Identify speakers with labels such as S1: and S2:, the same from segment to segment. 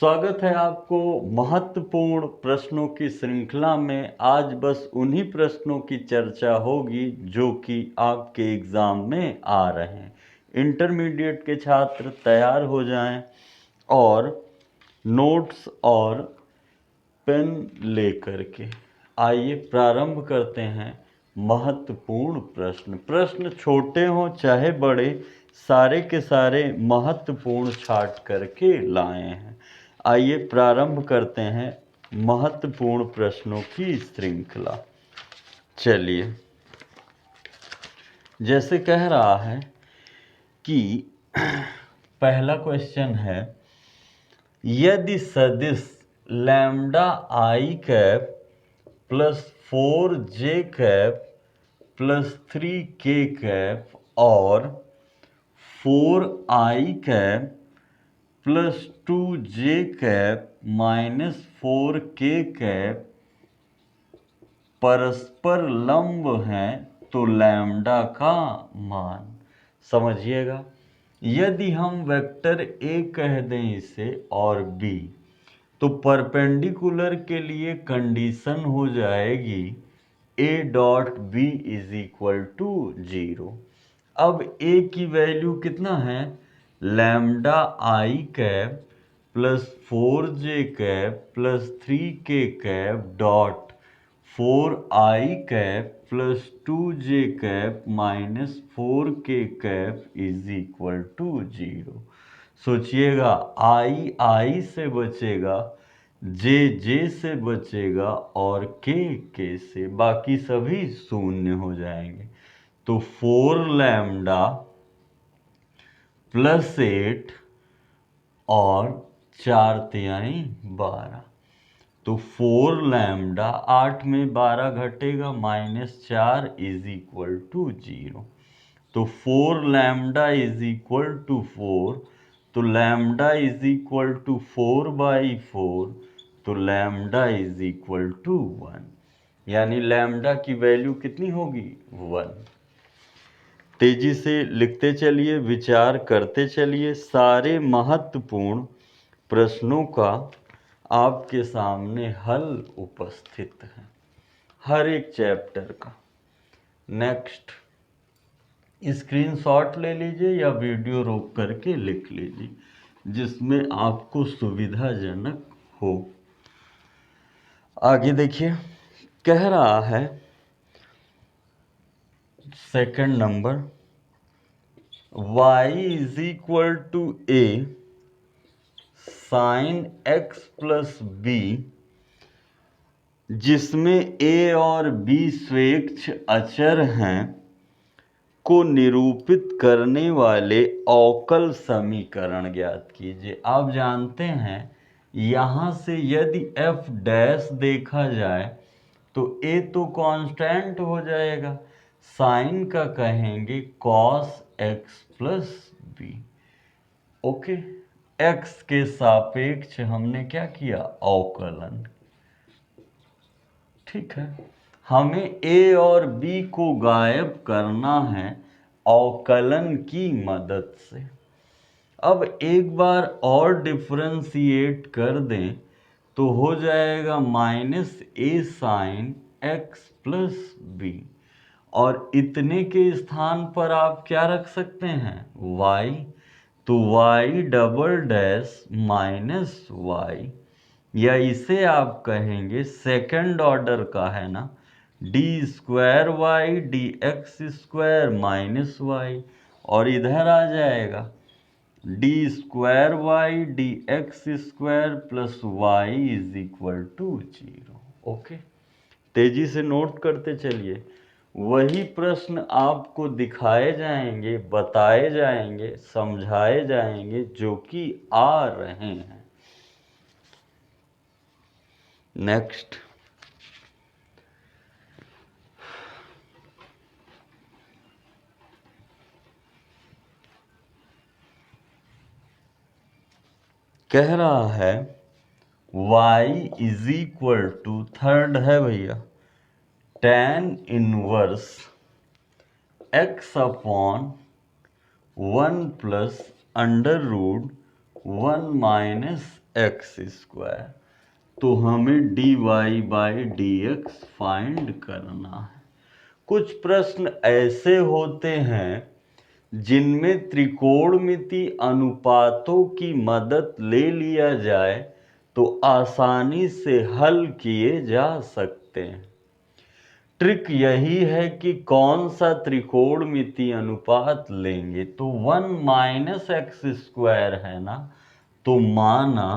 S1: स्वागत है आपको महत्वपूर्ण प्रश्नों की श्रृंखला में। आज बस उन्हीं प्रश्नों की चर्चा होगी जो कि आपके एग्ज़ाम में आ रहे हैं। इंटरमीडिएट के छात्र तैयार हो जाएं और नोट्स और पेन लेकर के। आइए प्रारंभ करते हैं। महत्वपूर्ण प्रश्न छोटे हों चाहे बड़े, सारे के सारे महत्वपूर्ण छाट करके लाए हैं। आइए प्रारंभ करते हैं महत्वपूर्ण प्रश्नों की श्रृंखला। चलिए, जैसे कह रहा है कि पहला क्वेश्चन है, यदि सदिश लैम्डा आई cap plus 4j cap plus 3k cap और 4i cap plus 2j cap minus 4k cap परस्पर लंब हैं तो लैम्डा का मान। समझिएगा, यदि हम वेक्टर A कह दें इसे और B, तो परपेंडिकुलर के लिए कंडीशन हो जाएगी A dot B is equal to 0। अब A की वैल्यू कितना है? Lambda I cap plus 4j cap plus 3k cap dot 4i cap plus 2j cap minus 4k cap is equal to 0। सोचिएगा, आई से बचेगा, जे से बचेगा और के से, बाकी सभी शून्य हो जाएंगे। तो 4 लैम्डा प्लस 8 और 4 तिहाई 12, तो 4 लैम्डा 8 में 12 घटेगा माइनस 4 इज इक्वल टू 0। तो 4 लैम्डा इज इक्वल टू 4, तो लैम्डा इज इक्वल टू 4/4, तो लैम्डा इज इक्वल टू 1, यानी लैम्डा की वैल्यू कितनी होगी? 1। तेजी से लिखते चलिए, विचार करते चलिए। सारे महत्वपूर्ण प्रश्नों का आपके सामने हल उपस्थित है, हर एक चैप्टर का। नेक्स्ट, स्क्रीनशॉट ले लीजिए या वीडियो रोक करके लिख लीजिए, जिसमें आपको सुविधाजनक हो। आगे देखिए, कह रहा है second number, y is equal to a sine x plus b, जिसमें a और b स्वेच्छ अचर हैं, को निरूपित करने वाले अवकल समीकरण ज्ञात कीजिए। आप जानते हैं, यहाँ से यदि f डैश देखा जाए तो a तो कांस्टेंट हो जाएगा, साइन का कहेंगे cos x plus b। Okay, x के सापेक्ष हमने क्या किया? अवकलन। ठीक है, हमें a और b को गायब करना है अवकलन की मदद से। अब एक बार और डिफरेंशिएट कर दें तो हो जाएगा minus a sine x plus b, और इतने के स्थान पर आप क्या रख सकते हैं? y, तो y double dash minus y, या इसे आप कहेंगे सेकंड ऑर्डर का है ना, D square Y D X square minus Y, और इधर आ जाएगा D square Y D X square plus Y is equal to 0। Okay, तेजी से नोट करते चलिए। वही प्रश्न आपको दिखाए जाएंगे, बताए जाएंगे, समझाए जाएंगे जो कि आ रहे हैं। नेक्स्ट, कह रहा है y is equal to, third है भैया, tan inverse x upon 1 plus under root 1 minus X square. तो हमें D Y by D X find करना है। कुछ प्रश्न ऐसे होते हैं जिनमें त्रिकोणमिति अनुपातों की मदद ले लिया जाए तो आसानी से हल किए जा सकते हैं। ट्रिक यही है कि कौन सा त्रिकोणमिति अनुपात लेंगे। तो 1 माइनस एक्स स्क्वायर है ना, तो माना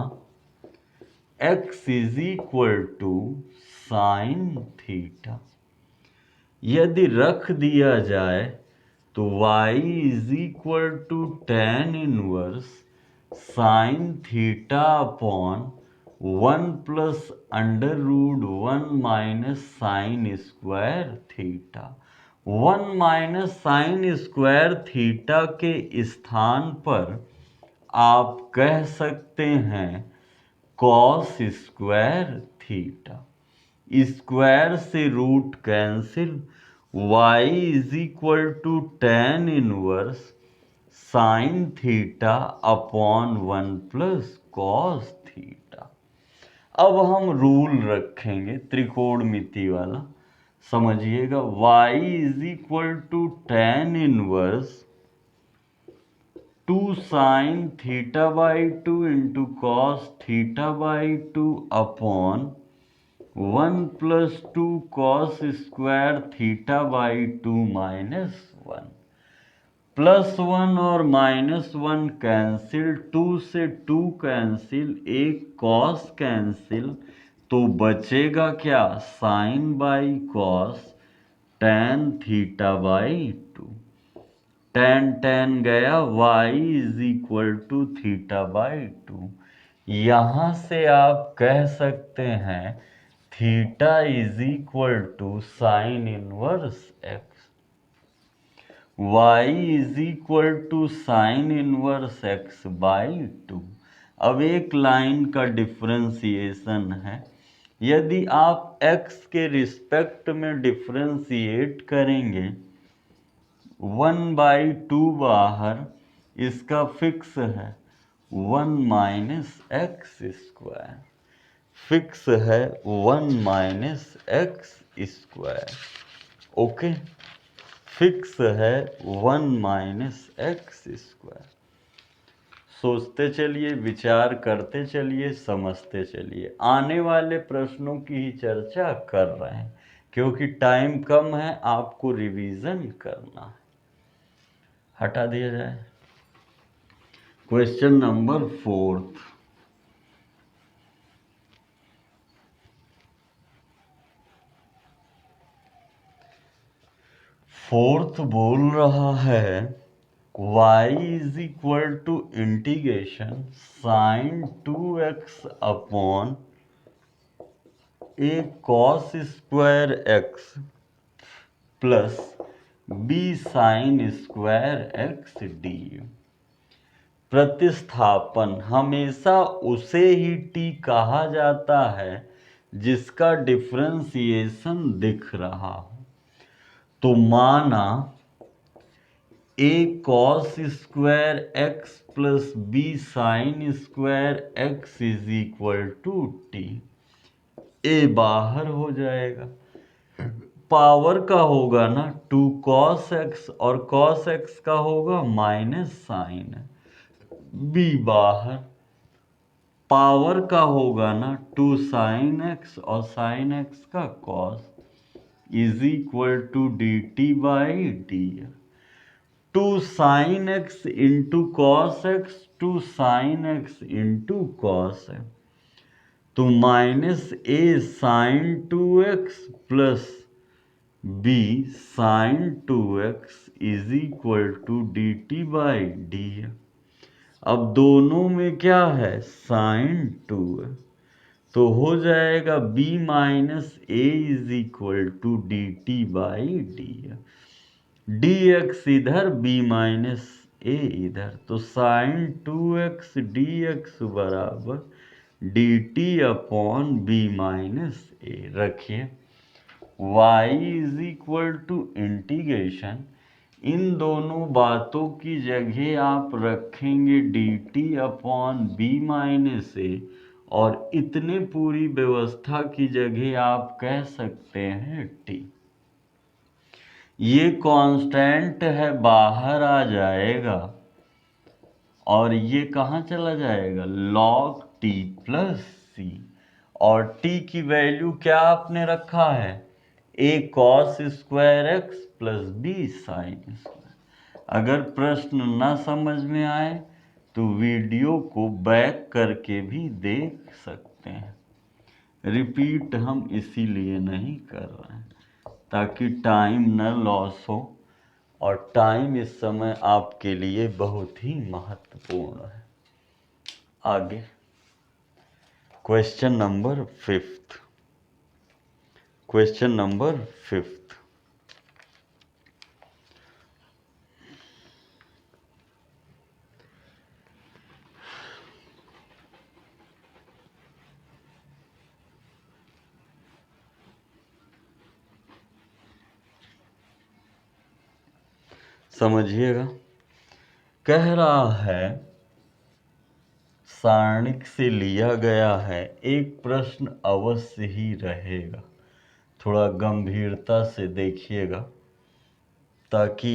S1: x is equal to sine theta. यदि रख दिया जाए तो y is equal to tan inverse sine theta upon 1 plus under root 1 minus sine square theta. 1 minus sine square theta के स्थान पर आप कह सकते हैं कॉस स्क्वायर थीटा। स्क्वायर से root cancel, y is equal to tan inverse sine theta upon 1 plus cos theta. अब हम रूल रखेंगे त्रिकोणमिति वाला, समझिएगा। y is equal to tan inverse 2 sine theta by 2 into cos theta by 2 upon 1 plus 2 cos square theta by 2 minus 1। Plus 1 और minus 1 cancel, 2 से 2 cancel, एक cos cancel, तो बचेगा क्या, sine by cos tan theta by 2। Tan tan गया, y is equal to theta by 2। यहां से आप कह सकते हैं थीटा is equal to sine inverse X, y is equal to sine inverse X by 2। अब एक लाइन का डिफरेंशिएशन है। यदि आप x के रिस्पेक्ट में डिफरेंशिएट करेंगे, 1 बाई 2 बाहर, इसका फिक्स है 1 माइनस एक्स स्क्वायर, फिक्स है 1 minus X square. Okay, fix है 1 माइनस एक्स स्क्वायर। सोचते चलिए, विचार करते चलिए, समझते चलिए। आने वाले प्रश्नों की ही चर्चा कर रहे हैं क्योंकि टाइम कम है, आपको रिवीजन करना है। हटा दिया जाए क्वेश्चन नंबर 4। फोर्थ बोल रहा है y is equal to integration sine 2x upon A cos square X plus B sine square X D. प्रतिस्थापन हमेशा उसे ही t कहा जाता है जिसका डिफरेंशिएशन दिख रहा हो। तो माना a cos square X plus B sine square X is equal to T. a बाहर हो जाएगा, पावर का होगा ना 2 cos x और cos x का होगा माइनस साइन, b बाहर, पावर का होगा ना 2 साइन x और साइन x का cos is equal to D T by D. 2 sine X into cos X, 2 sine X into cos है, तो minus A sine 2x plus B sine 2x is equal to D T by D. अब दोनों में क्या है, sign 2 है, तो हो जाएगा b minus a is equal to D T by d. dx इधर, b माइनस ए इधर, तो साइन 2x dx बराबर d t upon b minus a. रखिए y is equal to integration इन दोनों बातों की जगह आप रखेंगे dt/b-a और इतने पूरी व्यवस्था की जगह आप कह सकते हैं t। ये कांस्टेंट है, बाहर आ जाएगा और ये कहाँ चला जाएगा, log t प्लस c। और t की वैल्यू क्या आपने रखा है, a cos square x plus b sine square. अगर प्रश्न ना समझ में आए तो वीडियो को बैक करके भी देख सकते हैं। रिपीट हम इसीलिए नहीं कर रहे हैं ताकि टाइम न लॉस हो, और टाइम इस समय आपके लिए बहुत ही महत्वपूर्ण है। आगे क्वेश्चन नंबर 5। Question number 5। समझिएगा, कह रहा है सारणिक से लिया गया है, एक प्रश्न अवश्य ही रहेगा। थोड़ा गंभीरता से देखिएगा ताकि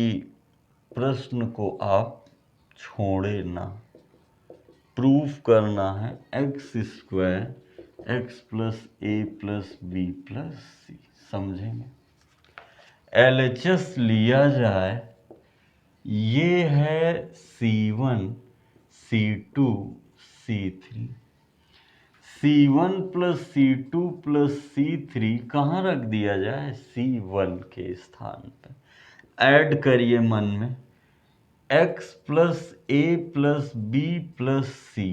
S1: प्रश्न को आप छोड़े ना। प्रूफ करना है x square X plus a plus B plus सी। समझेंगे, LHS लिया जाए, ये है C1 C2 C3। C1 plus C2 plus C3 कहाँ रख दिया जाए, C1 के स्थान पर। ऐड करिए मन में, x plus a plus B plus C,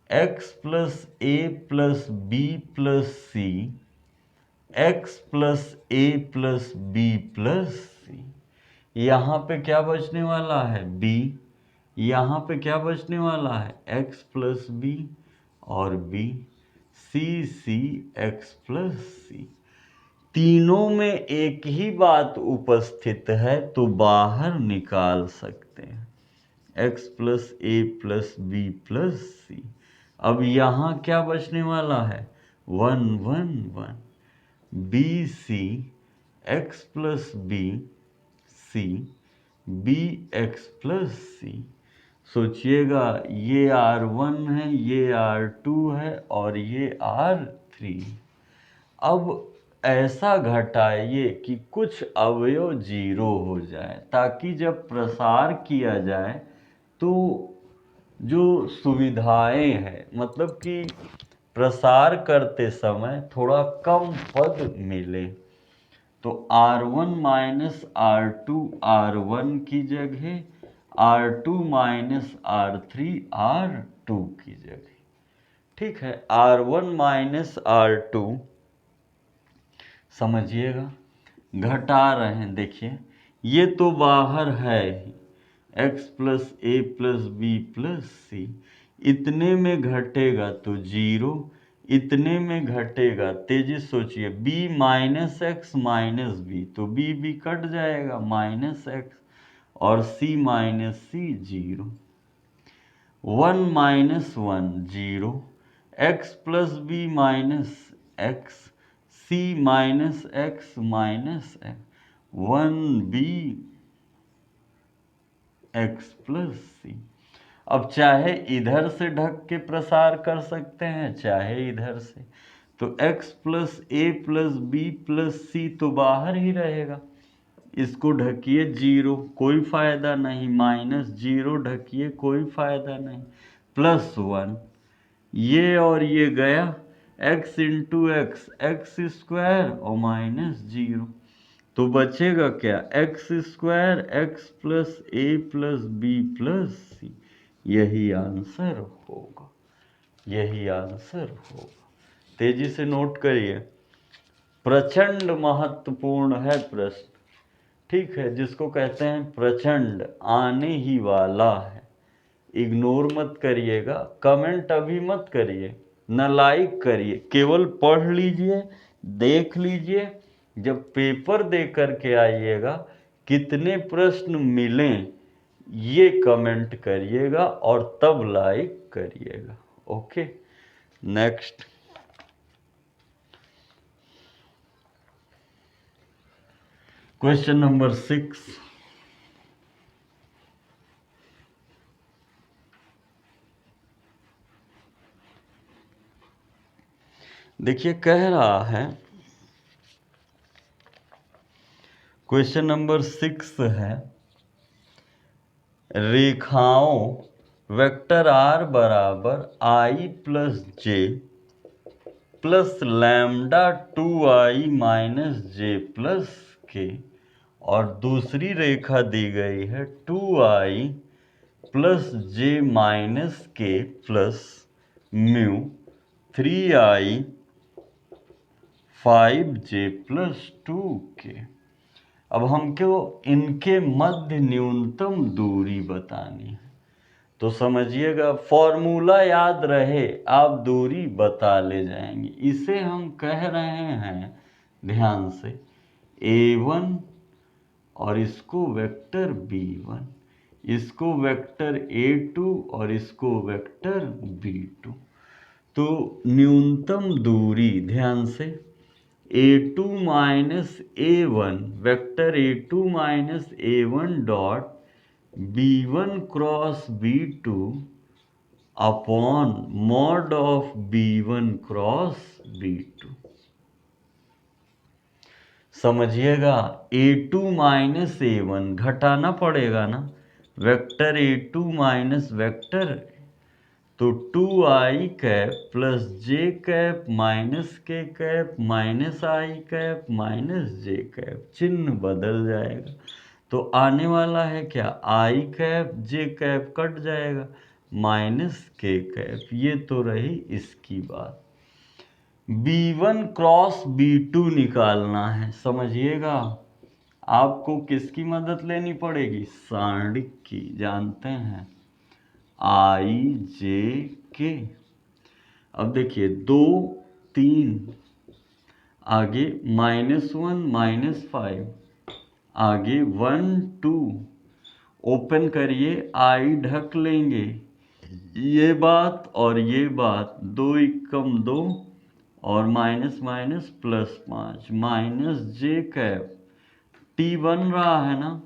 S1: x plus a plus B plus C, x plus a plus B plus सी। यहाँ पे क्या बचने वाला है, b। यहाँ पे क्या बचने वाला है, x प्लस बी और b, c x प्लस सी। तीनों में एक ही बात उपस्थित है तो बाहर निकाल सकते हैं, x plus a plus B plus c. अब यहाँ क्या बचने वाला है, 1 1 1, b c x plus b c b x plus c. सोचिएगा, ये R1 है, ये R2 है और ये R3। अब ऐसा घटाइए कि कुछ अवयव जीरो हो जाए, ताकि जब प्रसार किया जाए तो जो सुविधाएं हैं, मतलब कि प्रसार करते समय थोड़ा कम पद मिले। तो R1 माइनस R2 R1 की जगह, R2 माइनस R3 R2 की जगह। ठीक है, R1 माइनस R2 समझिएगा, घटा रहे हैं। देखिए, ये तो बाहर है ही, x plus a plus B plus सी। इतने में घटेगा तो जीरो, इतने में घटेगा, तेजी सोचिए, b minus x minus b, तो b कट जाएगा, माइनस एक्स, और c minus c zero. 1 minus 1 zero, x plus b minus x, c minus x minus x, 1b x plus c. अब चाहे इधर से ढक के प्रसार कर सकते हैं, चाहे इधर से, तो x plus a plus B plus सी तो बाहर ही रहेगा। इसको ढकिए जीरो, कोई फायदा नहीं, माइनस जीरो ढकिए, कोई फायदा नहीं, प्लस 1, ये और ये गया, x into x x square और माइनस जीरो, तो बचेगा क्या, x square X plus a plus B plus सी। यही आंसर होगा, यही आंसर होगा। तेजी से नोट करिए, प्रचंड महत्वपूर्ण है प्रश्न। ठीक है, जिसको कहते हैं प्रचंड, आने ही वाला है। इग्नोर मत करिएगा, कमेंट अभी मत करिए, न लाइक करिए, केवल पढ़ लीजिए, देख लीजिए। जब पेपर दे करके आइएगा कितने प्रश्न मिलें ये कमेंट करिएगा और तब लाइक करिएगा। Okay, next question number 6। देखिए कह रहा है, क्वेश्चन नंबर 6 है, रेखाओं वेक्टर r बराबर i plus J plus lambda 2i minus J plus के, और दूसरी रेखा दी गई है 2i प्लस जे माइनस के plus mu 3i 5j plus 2k। अब हमको इनके मध्य न्यूनतम दूरी बतानी है, तो समझिएगा फॉर्मूला याद रहे, आप दूरी बता ले जाएंगे। इसे हम कह रहे हैं, ध्यान से, a1 और इसको वेक्टर b1, इसको वेक्टर a2 और इसको वेक्टर b2। तो न्यूनतम दूरी, ध्यान से, a2 minus a1 vector a2 minus a1 dot b1 cross b2 upon mod of b1 cross b2। समझिएगा, a2 माइनस a1 घटाना पड़ेगा ना, वेक्टर a2 माइनस वेक्टर, तो 2i cap plus j cap minus k cap minus i cap minus j cap, चिन्ह बदल जाएगा। तो आने वाला है क्या, i cap j cap cut जाएगा, माइनस k कैप। ये तो रही इसकी बात। b1 क्रॉस b2 निकालना है। समझिएगा, आपको किसकी मदद लेनी पड़ेगी, सारणिक की, जानते हैं, i j k। अब देखिए 2 3, आगे -1 -5, आगे 1 2, ओपन करिए, i ढक लेंगे, ये बात और ये बात, 2 एकम 2 और माइनस माइनस प्लस 5, माइनस जे कैप, टी बन रहा है ना,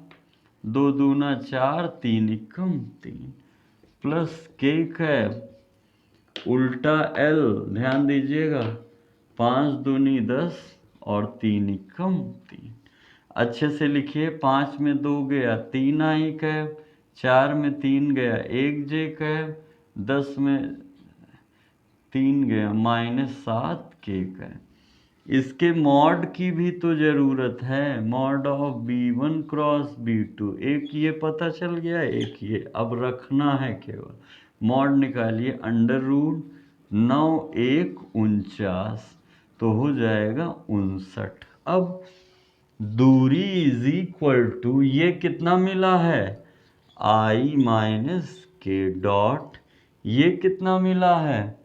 S1: 2 दूना 4, 3 एकम 3, प्लस के कैप उल्टा एल, ध्यान दीजिएगा, 5 दूनी 10 और 3 एकम 3। अच्छे से लिखिए, 5 में 2 गया 3 आई कैप, 4 में 3 गया 1 जे कैप, 10 में 3 गया -7 के कैप। इसके मॉड की भी तो जरूरत है, mod of b1 cross b2, एक ये पता चल गया, एक ये। अब रखना है केवल, मॉड निकालिए, अंडर रूट 9 1 49, तो हो जाएगा 59। अब दूरी इज इक्वल टू, ये कितना मिला है, i माइनस के डॉट, ये कितना मिला है,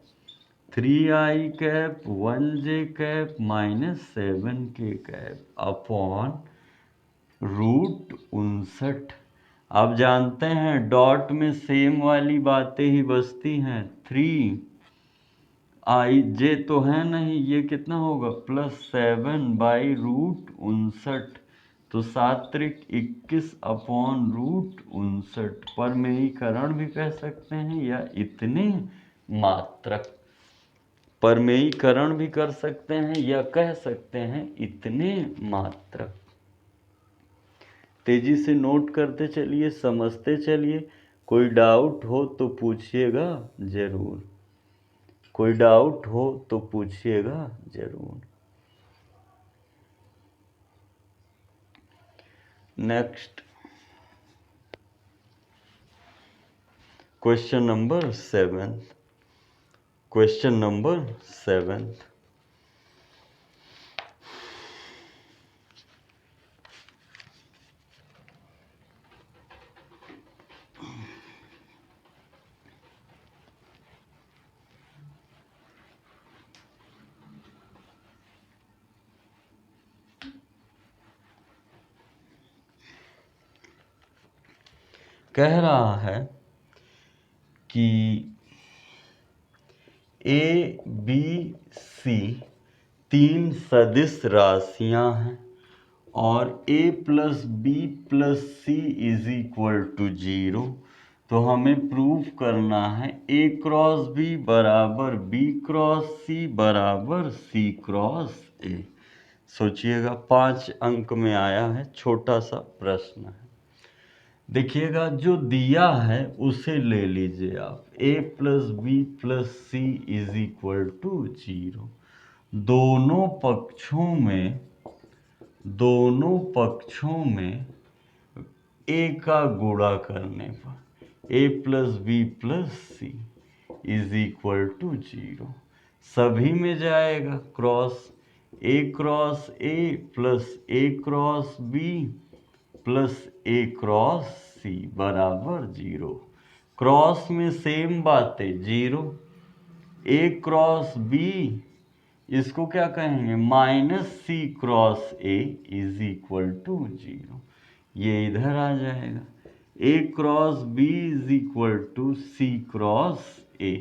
S1: 3i cap 1j cap minus 7k cap upon root 59। आप जानते हैं डॉट में सेम वाली बातें ही बचती हैं, 3i j तो है नहीं, ये कितना होगा, +7 बाई रूट 59, तो 7 त्रिक 21 अपॉन रूट 59। परमेयीकरण भी कह सकते हैं या इतने मात्रक, परमेयीकरण भी कर सकते हैं या कह सकते हैं इतने मात्रक। तेजी से नोट करते चलिए, समझते चलिए, कोई डाउट हो तो पूछिएगा जरूर, कोई डाउट हो तो पूछिएगा जरूर। Next question number 7, question number 7। कह रहा है कि ए बी सी 3 सदिश राशियां हैं और a plus B plus C is equal to 0। तो हमें प्रूफ करना है a क्रॉस b बराबर b क्रॉस c बराबर c क्रॉस a। सोचिएगा 5 अंक में आया है, छोटा सा प्रश्न है। देखिएगा जो दिया है उसे ले लीजिए आप, a plus B plus C is equal to 0। दोनों पक्षों में a का गुणा करने पर a plus B plus C is equal to 0। सभी में जाएगा cross, a cross a plus a cross b plus a cross c बराबर 0। क्रॉस में सेम बात है 0। a क्रॉस b इसको क्या कहेंगे, minus C cross A is equal to 0। ये इधर आ जाएगा, a cross b is equal to C cross A.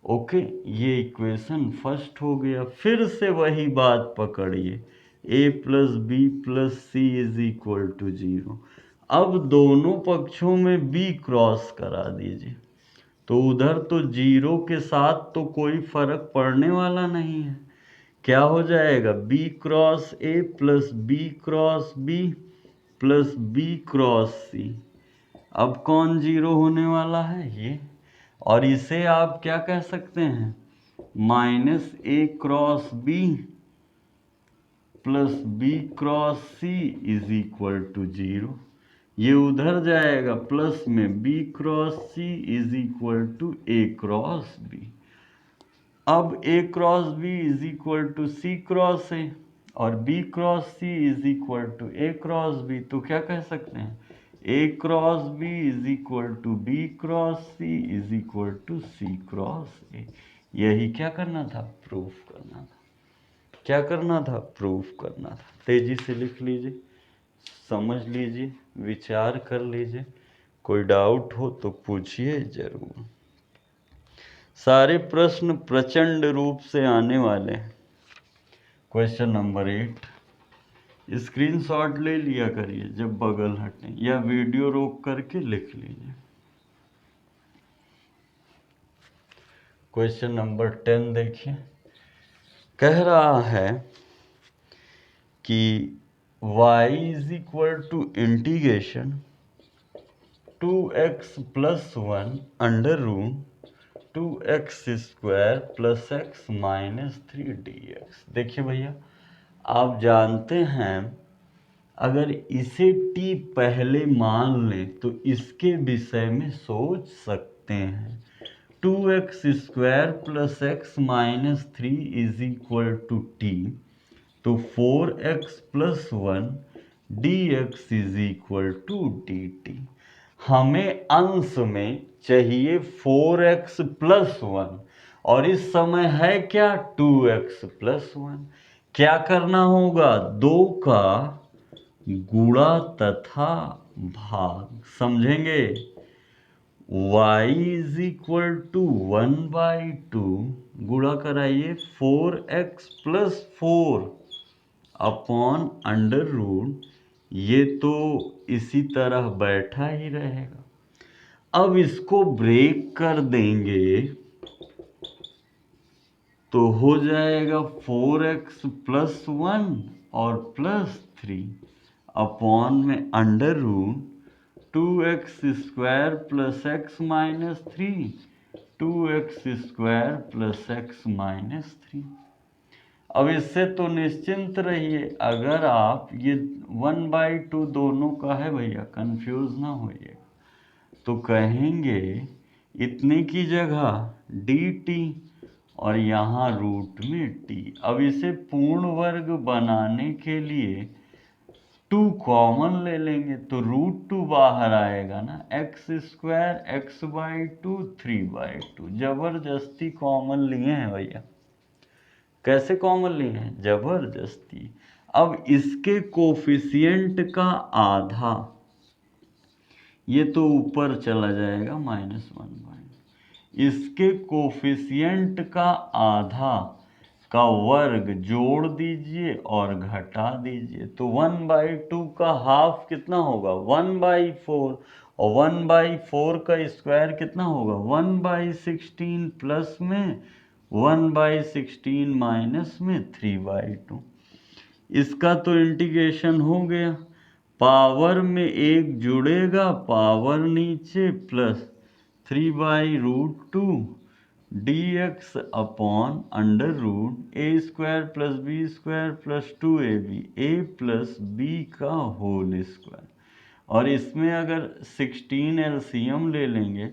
S1: Okay, ये इक्वेशन फर्स्ट हो गया। फिर से वही बात पकड़िए, a plus B plus C is equal to 0। अब दोनों पक्षों में b क्रॉस करा दीजिए, तो उधर तो 0 के साथ तो कोई फर्क पड़ने वाला नहीं है। क्या हो जाएगा, b cross a plus b cross b plus b cross c। अब कौन 0 होने वाला है, ये। और इसे आप क्या कह सकते हैं, minus a cross b plus b cross c is equal to 0। ये उधर जाएगा, प्लस में b cross c is equal to a cross b। अब a cross b is equal to c cross a और b cross c is equal to a cross b। तो क्या कह सकते हैं, a cross b is equal to b cross c is equal to c cross a। यही क्या करना था, प्रूफ करना था। क्या करना था, प्रूफ करना था। तेजी से लिख लीजिए, समझ लीजिए, विचार कर लीजिए, कोई डाउट हो तो पूछिए जरूर। सारे प्रश्न प्रचंड रूप से आने वाले हैं। क्वेश्चन नंबर 8, स्क्रीनशॉट ले लिया करिए जब बगल हटे, या वीडियो रोक करके लिख लीजिए। क्वेश्चन नंबर 10 देखिए, कह रहा है कि y is equal to integration 2x plus 1 under root 2x square plus x minus 3 dx। देखिए भैया, आप जानते हैं अगर इसे t पहले मान लें तो इसके विषय में सोच सकते हैं। 2x square plus x minus 3 is equal to t, तो 4x plus 1 dx is equal to dt। हमें अंश में चाहिए 4x प्लस 1 और इस समय है क्या, 2x प्लस 1। क्या करना होगा, 2 का गुणा तथा भाग, समझेंगे। y इज इक्वल टू 1/2 गुणा कराइए 4x plus 4 upon under root, ये तो इसी तरह बैठा ही रहेगा। अब इसको ब्रेक कर देंगे तो हो जाएगा 4x प्लस 1 और प्लस 3 अपॉन में under root 2x square plus x minus 3 2x square plus x minus 3। अब इससे तो निश्चिंत रहिए, अगर आप ये 1/2 दोनों का है भैया, कंफ्यूज ना होइए, तो कहेंगे इतने की जगह dt और यहाँ रूट में t। अब इसे पूर्ण वर्ग बनाने के लिए 2 कॉमन ले लेंगे तो √2 बाहर आएगा ना, x स्क्वायर x/2 3/2। जबरदस्ती कॉमन लिए हैं भैया, कैसे कॉमन लिए हैं, जबरदस्ती। अब इसके कोफिशिएंट का आधा, ये तो ऊपर चला जाएगा -1/, इसके कोफिशिएंट का आधा का वर्ग जोड़ दीजिए और घटा दीजिए, तो 1/2 का हाफ कितना होगा 1/4, और 1/4 का स्क्वायर कितना होगा 1/16 प्लस में 1/16 माइनस में 3/2। इसका तो इंटीग्रेशन हो गया, पावर में एक जुड़ेगा, पावर नीचे, plus 3/√2 dx upon under root a² plus b² plus 2ab, a plus b का होल स्क्वायर। और इसमें अगर 16 एलसीएम ले लेंगे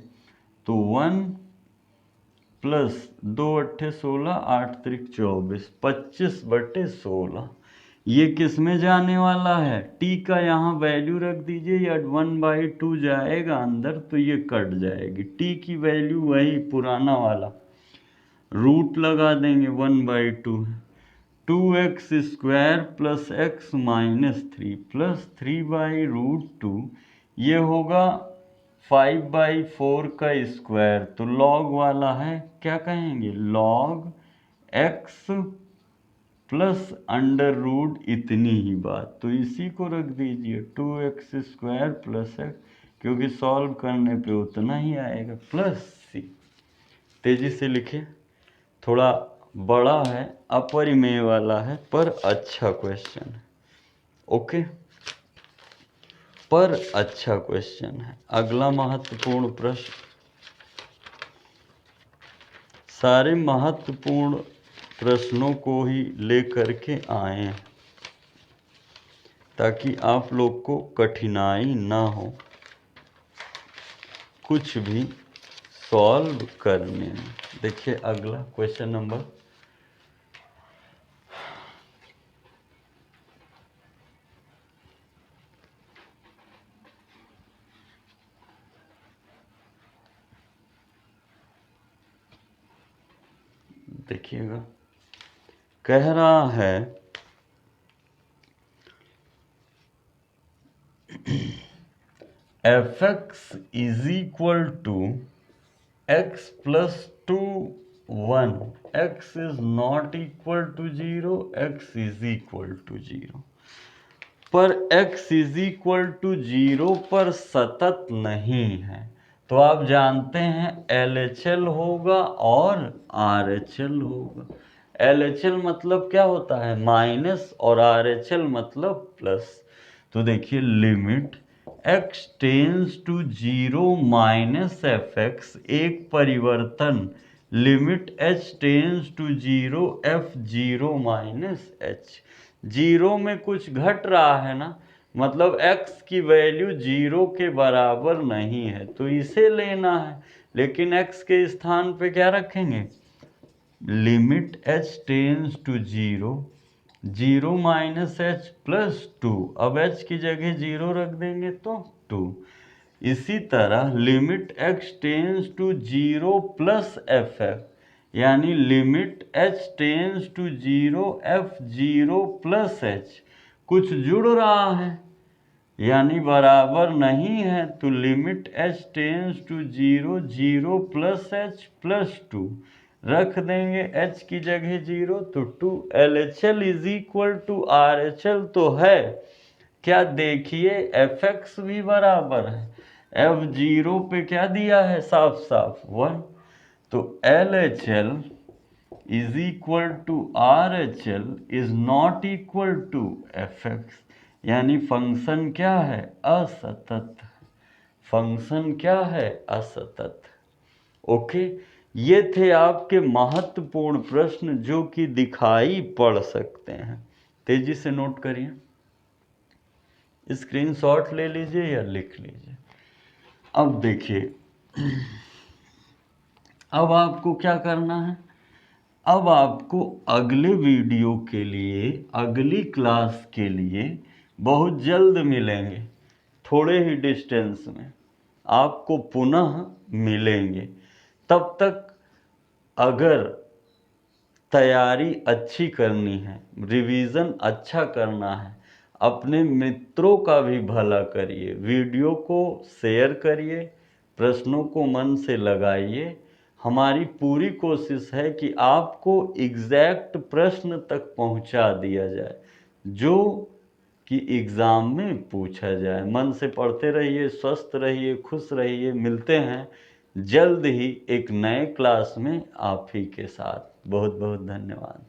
S1: तो 1 प्लस 2 × 8 = 16, 8 × 3 = 24, 25/16। ये किस में जाने वाला है, t का यहाँ वैल्यू रख दीजिए, या 1/2 जाएगा अंदर तो ये कट जाएगी, t की वैल्यू वही पुराना वाला रूट लगा देंगे 1/2 है, 2x² plus x minus 3 plus 3/√2, ये होगा 5/4 का स्क्वायर, तो लॉग वाला है, क्या कहेंगे log x plus under root इतनी ही बात, तो इसी को रख दीजिए 2x² प्लस x, क्योंकि सॉल्व करने पे उतना ही आएगा, प्लस c। तेजी से लिखे, थोड़ा बड़ा है, अपरिमेय वाला है, पर अच्छा क्वेश्चन है। ओके, पर अच्छा क्वेश्चन है। अगला महत्वपूर्ण प्रश्न, सारे महत्वपूर्ण प्रश्नों को ही लेकर के आए हैं ताकि आप लोग को कठिनाई ना हो कुछ भी सॉल्व करने में। देखिए अगला क्वेश्चन नंबर, देखिएगा, कह रहा है fx is equal to x plus 2 1, x is not equal to 0, x is equal to 0, पर x इज इक्वल टू 0 पर सतत नहीं है, तो आप जानते हैं LHL होगा और RHL होगा। LHL मतलब क्या होता है माइनस, और RHL मतलब प्लस। तो देखिए limit x tends to 0 minus fx, एक परिवर्तन limit h tends to 0 f0 minus h, 0 में कुछ घट रहा है ना, मतलब x की वैल्यू 0 के बराबर नहीं है, तो इसे लेना है, लेकिन x के स्थान पे क्या रखेंगे, limit h tends to 0 0 minus h plus 2, अब h की जगह 0 रख देंगे तो 2। इसी तरह limit x tends to 0 plus fx, यानी limit h tends to 0 f0 plus h, कुछ जुड़ रहा है यानी बराबर नहीं है, तो limit h tends to 0 0 plus h plus 2, रख देंगे h की जगह 0 तो 2। LHL is equal to RHL तो है क्या, देखिए fx भी बराबर है, f0 पे क्या दिया है साफ साफ 1, तो LHL is equal to RHL is not equal to fx, यानी फंक्शन क्या है असतत, फंक्शन क्या है असतत। ओके, ये थे आपके महत्वपूर्ण प्रश्न जो कि दिखाई पड़ सकते हैं। तेजी से नोट करिए, स्क्रीनशॉट ले लीजिए या लिख लीजिए। अब देखिए, अब आपको क्या करना है, अब आपको अगले वीडियो के लिए, अगली क्लास के लिए बहुत जल्द मिलेंगे, थोड़े ही डिस्टेंस में आपको पुनः मिलेंगे। तब तक अगर तैयारी अच्छी करनी है, रिवीजन अच्छा करना है, अपने मित्रों का भी भला करिए, वीडियो को शेयर करिए, प्रश्नों को मन से लगाइए। हमारी पूरी कोशिश है कि आपको एग्जैक्ट प्रश्न तक पहुंचा दिया जाए जो कि एग्ज़ाम में पूछा जाए। मन से पढ़ते रहिए, स्वस्थ रहिए, खुश रहिए। मिलते हैं जल्द ही एक नए क्लास में आप ही के साथ। बहुत बहुत धन्यवाद।